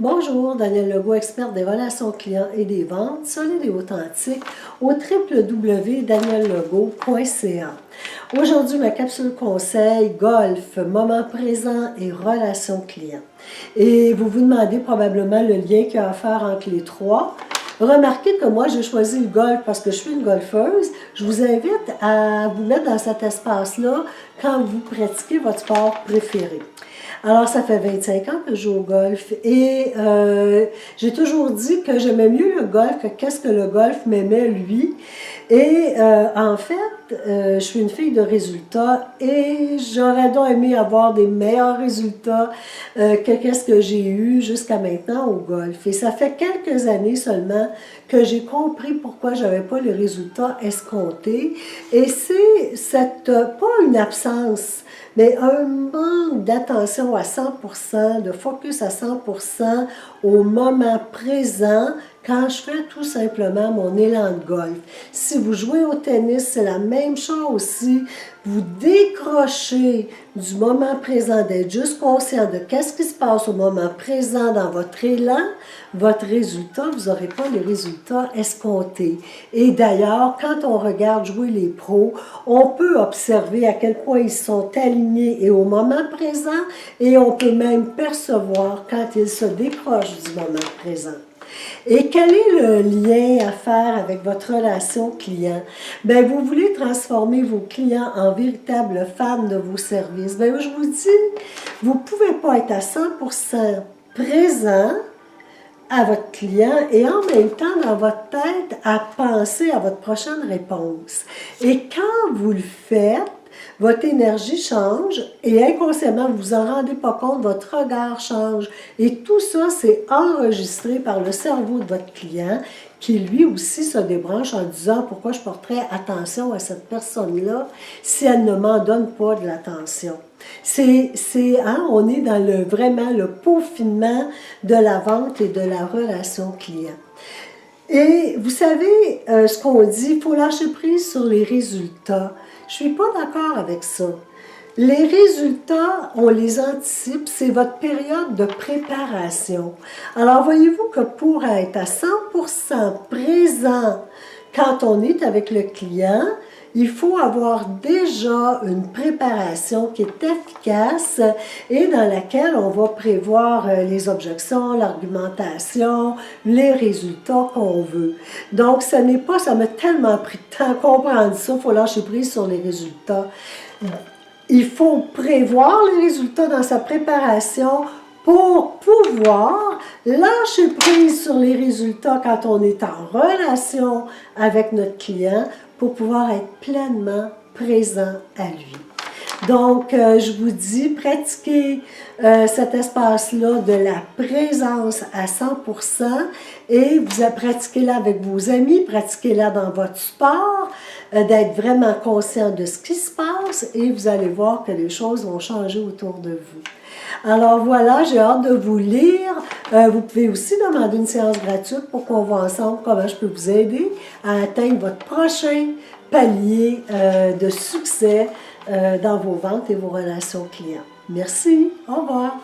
Bonjour, Danielle Legault, experte des relations clients et des ventes solides et authentiques au www.daniellegault.ca. Aujourd'hui, ma capsule conseil, golf, moment présent et relations clients. Et vous vous demandez probablement le lien qu'il y a à faire entre les trois. Remarquez que moi, j'ai choisi le golf parce que je suis une golfeuse. Je vous invite à vous mettre dans cet espace-là quand vous pratiquez votre sport préféré. Alors, ça fait 25 ans que je joue au golf et j'ai toujours dit que j'aimais mieux le golf que qu'est-ce que le golf m'aimait lui. Et en fait, je suis une fille de résultats et j'aurais donc aimé avoir des meilleurs résultats que qu'est-ce que j'ai eu jusqu'à maintenant au golf. Et ça fait quelques années seulement que j'ai compris pourquoi je n'avais pas les résultats escomptés. Et c'est pas une absence, mais un manque d'attention à 100%, de focus à 100% au moment présent quand je fais tout simplement mon élan de golf. Si vous jouez au tennis, c'est la même chose aussi. Vous décrochez du moment présent, d'être juste conscient de qu'est-ce qui se passe au moment présent dans votre élan, votre résultat, vous n'aurez pas les résultats escomptés. Et d'ailleurs, quand on regarde jouer les pros, on peut observer à quel point ils sont alignés et au moment présent, et on peut même percevoir quand ils se décrochent du moment présent. Et quel est le lien à faire avec votre relation client? Bien, vous voulez transformer vos clients en véritables fans de vos services. Bien, je vous dis, vous ne pouvez pas être à 100% présent à votre client et en même temps dans votre tête à penser à votre prochaine réponse. Et quand vous le faites, votre énergie change et inconsciemment, vous vous en rendez pas compte, votre regard change. Et tout ça, c'est enregistré par le cerveau de votre client qui lui aussi se débranche en disant pourquoi je porterais attention à cette personne-là si elle ne m'en donne pas de l'attention. On est dans vraiment le peaufinement de la vente et de la relation client. Et vous savez ce qu'on dit, il faut lâcher prise sur les résultats. Je ne suis pas d'accord avec ça. Les résultats, on les anticipe, c'est votre période de préparation. Alors, voyez-vous que pour être à 100% présent quand on est avec le client, il faut avoir déjà une préparation qui est efficace et dans laquelle on va prévoir les objections, l'argumentation, les résultats qu'on veut. Donc, ce n'est pas, ça m'a tellement pris de temps à comprendre ça, il faut lâcher prise sur les résultats. Il faut prévoir les résultats dans sa préparation pour pouvoir lâcher prise sur les résultats quand on est en relation avec notre client pour pouvoir être pleinement présent à lui. Donc, je vous dis, pratiquez cet espace-là de la présence à 100% et vous pratiquez-la avec vos amis, pratiquez-la dans votre sport, d'être vraiment conscient de ce qui se passe et vous allez voir que les choses vont changer autour de vous. Alors voilà, j'ai hâte de vous lire. Vous pouvez aussi demander une séance gratuite pour qu'on voit ensemble comment je peux vous aider à atteindre votre prochain palier de succès dans vos ventes et vos relations clients. Merci, au revoir.